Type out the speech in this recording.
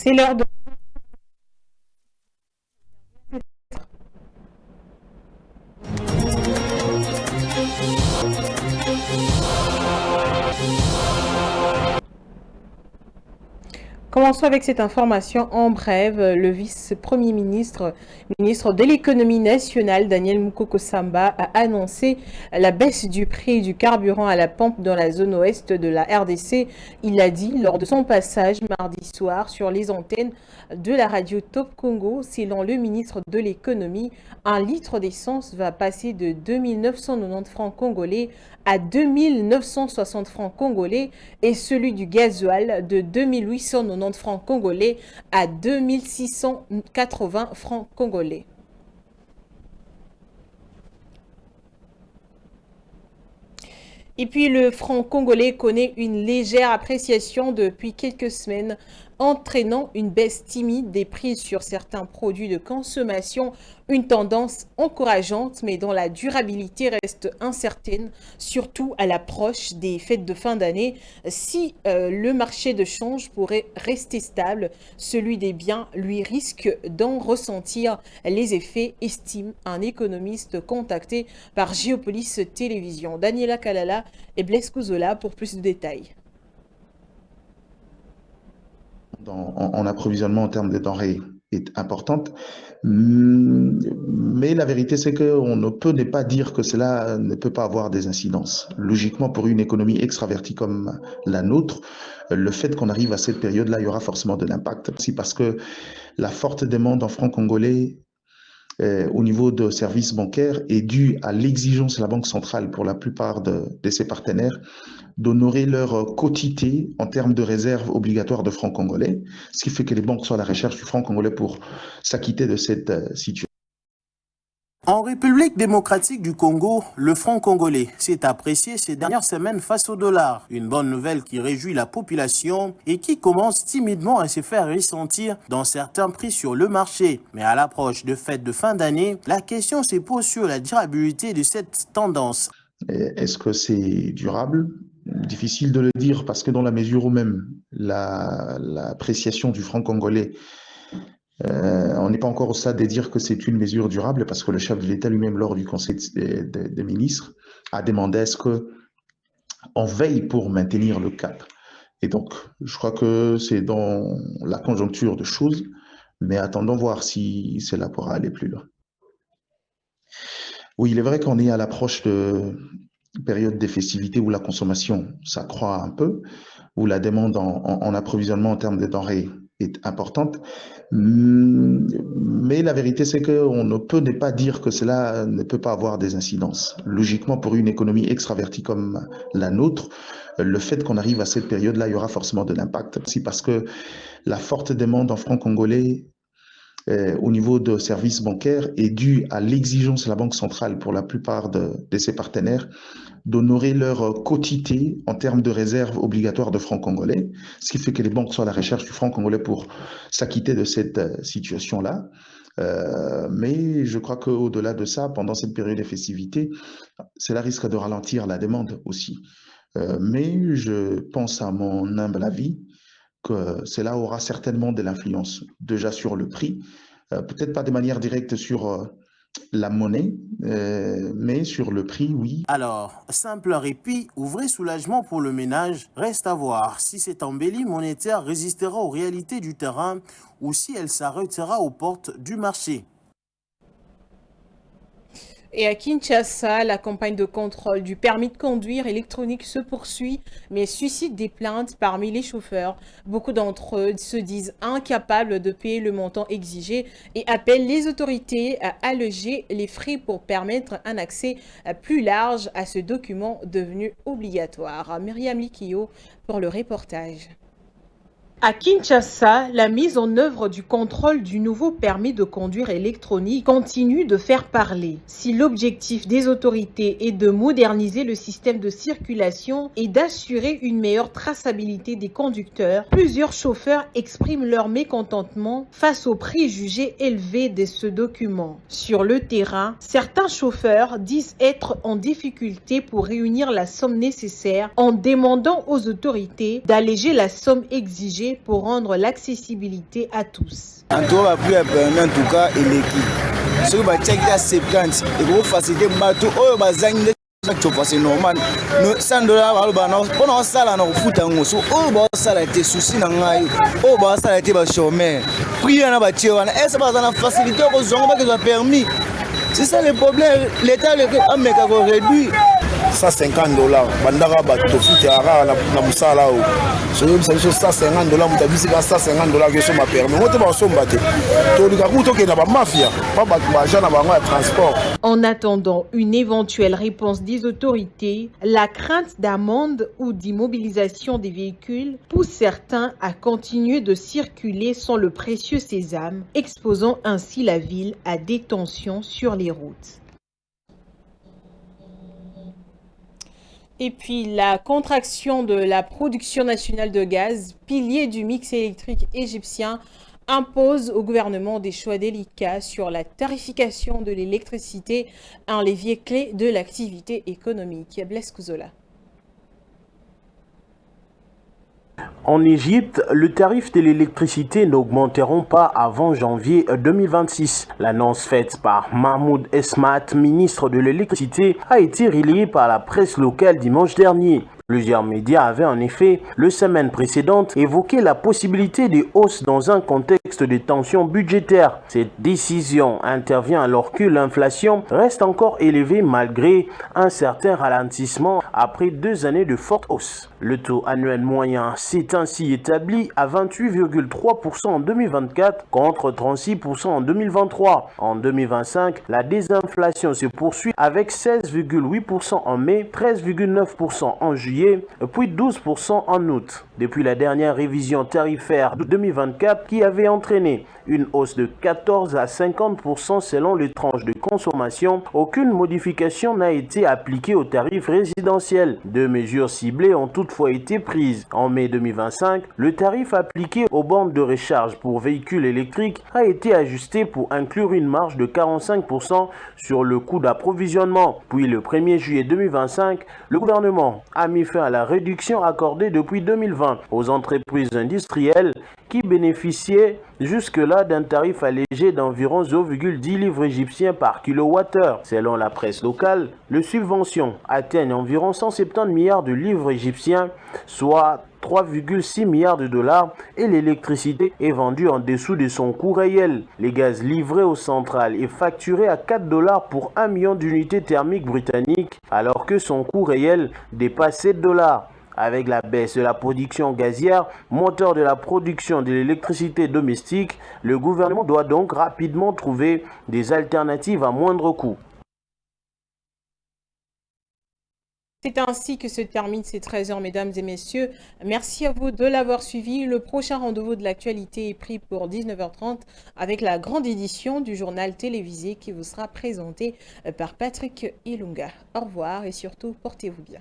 C'est l'heure de... Commençons avec cette information en bref. Le vice-premier ministre de l'économie nationale, Daniel Mukoko Samba, a annoncé la baisse du prix du carburant à la pompe dans la zone ouest de la RDC. Il l'a dit lors de son passage mardi soir sur les antennes de la radio Top Congo. Selon le ministre de l'économie, un litre d'essence va passer de 2990 francs congolais à 2960 francs congolais et celui du gasoil de 2890 francs congolais à 2680 francs congolais. Et puis le franc congolais connaît une légère appréciation depuis quelques semaines, entraînant une baisse timide des prix sur certains produits de consommation, une tendance encourageante mais dont la durabilité reste incertaine, surtout à l'approche des fêtes de fin d'année. Si le marché de change pourrait rester stable, celui des biens, lui, risque d'en ressentir les effets, estime un économiste contacté par Géopolis Télévision. Daniela Kalala et Blaise Kouzola pour plus de détails. En approvisionnement en termes de denrées est importante, mais la vérité c'est qu'on ne peut ne pas dire que cela ne peut pas avoir des incidences. Logiquement, pour une économie extravertie comme la nôtre, le fait qu'on arrive à cette période-là, il y aura forcément de l'impact. C'est parce que la forte demande en francs congolais au niveau de services bancaires est due à l'exigence de la Banque centrale pour la plupart de ses partenaires d'honorer leur quotité en termes de réserve obligatoire de francs congolais, ce qui fait que les banques sont à la recherche du franc congolais pour s'acquitter de cette situation. En République démocratique du Congo, le franc congolais s'est apprécié ces dernières semaines face au dollar. Une bonne nouvelle qui réjouit la population et qui commence timidement à se faire ressentir dans certains prix sur le marché. Mais à l'approche de fêtes de fin d'année, la question se pose sur la durabilité de cette tendance. Est-ce que c'est durable ? Difficile de le dire parce que dans la mesure où même l'appréciation du franc congolais, on n'est pas encore au stade de dire que c'est une mesure durable parce que le chef de l'État lui-même, lors du Conseil des ministres, a demandé à ce qu'on veille pour maintenir le cap. Et donc, je crois que c'est dans la conjoncture de choses, mais attendons voir si cela pourra aller plus loin. Oui, il est vrai qu'on est à l'approche de période des festivités où la consommation s'accroît un peu, où la demande en approvisionnement en termes de denrées est importante, mais la vérité c'est qu'on ne peut ne pas dire que cela ne peut pas avoir des incidences. Logiquement, pour une économie extravertie comme la nôtre, le fait qu'on arrive à cette période-là, il y aura forcément de l'impact. C'est parce que la forte demande en francs congolais au niveau de services bancaires est due à l'exigence de la Banque centrale pour la plupart de ses partenaires d'honorer leur quotité en termes de réserve obligatoire de francs congolais, ce qui fait que les banques sont à la recherche du franc congolais pour s'acquitter de cette situation-là. Mais je crois qu'au-delà de ça, pendant cette période des festivités, cela risque de ralentir la demande aussi. Mais je pense, à mon humble avis, que cela aura certainement de l'influence déjà sur le prix, peut-être pas de manière directe sur la monnaie, mais sur le prix, oui. Alors, simple répit ou vrai soulagement pour le ménage, reste à voir si cette embellie monétaire résistera aux réalités du terrain ou si elle s'arrêtera aux portes du marché. Et à Kinshasa, la campagne de contrôle du permis de conduire électronique se poursuit, mais suscite des plaintes parmi les chauffeurs. Beaucoup d'entre eux se disent incapables de payer le montant exigé et appellent les autorités à alléger les frais pour permettre un accès plus large à ce document devenu obligatoire. Myriam Likio pour le reportage. À Kinshasa, la mise en œuvre du contrôle du nouveau permis de conduire électronique continue de faire parler. Si l'objectif des autorités est de moderniser le système de circulation et d'assurer une meilleure traçabilité des conducteurs, plusieurs chauffeurs expriment leur mécontentement face aux prix jugés élevés de ce document. Sur le terrain, certains chauffeurs disent être en difficulté pour réunir la somme nécessaire en demandant aux autorités d'alléger la somme exigée électrifié pour rendre l'accessibilité à tous. En tout cas, en tout cas, électrique. Ce qui va checker à 70, et vous faciliter bateau, oh, c'est normal. $100, on ça là, on fout un osso, oh, ça a été souci dans l'aïe, oh, ça a été chômeur. Priez à la tir, et ça va dans la facilité aux gens qui ont permis. C'est ça le problème. L'État a réduit. $150 bandaka bato futera na musala o so $150 mutabisi ka $150 ke so ma permis moto ba somba te to lika kuto ke na ba mafia pa ba na bango ya transport. En attendant une éventuelle réponse des autorités, la crainte d'amende ou d'immobilisation des véhicules pousse certains à continuer de circuler sans le précieux sésame, exposant ainsi la ville à des tensions sur les routes. Et puis la contraction de la production nationale de gaz, pilier du mix électrique égyptien, impose au gouvernement des choix délicats sur la tarification de l'électricité, un levier clé de l'activité économique. Blaise Kouzola. En Égypte, le tarif de l'électricité n'augmenteront pas avant janvier 2026. L'annonce faite par Mahmoud Esmat, ministre de l'électricité, a été relayée par la presse locale dimanche dernier. Plusieurs médias avaient en effet, la semaine précédente, évoqué la possibilité de hausse dans un contexte de tension budgétaire. Cette décision intervient alors que l'inflation reste encore élevée malgré un certain ralentissement après 2 années de forte hausse. Le taux annuel moyen s'est ainsi établi à 28,3% en 2024 contre 36% en 2023. En 2025, la désinflation se poursuit avec 16,8% en mai, 13,9% en juillet, puis 12% en août. Depuis la dernière révision tarifaire de 2024 qui avait entraîné une hausse de 14 à 50% selon les tranches de consommation, aucune modification n'a été appliquée aux tarifs résidentiels. 2 mesures ciblées ont toutefois été prises. En mai 2025, le tarif appliqué aux bornes de recharge pour véhicules électriques a été ajusté pour inclure une marge de 45% sur le coût d'approvisionnement. Puis le 1er juillet 2025, le gouvernement a mis fin à la réduction accordée depuis 2020 aux entreprises industrielles qui bénéficiaient jusque-là d'un tarif allégé d'environ 0,10 livres égyptiens par kilowattheure. Selon la presse locale, les subventions atteignent environ 170 milliards de livres égyptiens, soit 3,6 milliards de dollars, et l'électricité est vendue en dessous de son coût réel. Les gaz livrés aux centrales est facturé à $4 pour 1 million d'unités thermiques britanniques, alors que son coût réel dépasse $7. Avec la baisse de la production gazière, moteur de la production de l'électricité domestique, le gouvernement doit donc rapidement trouver des alternatives à moindre coût. C'est ainsi que se termine ces 13h, mesdames et messieurs. Merci à vous de l'avoir suivi. Le prochain rendez-vous de l'actualité est pris pour 19h30 avec la grande édition du journal télévisé qui vous sera présenté par Patrick Ilunga. Au revoir et surtout, portez-vous bien.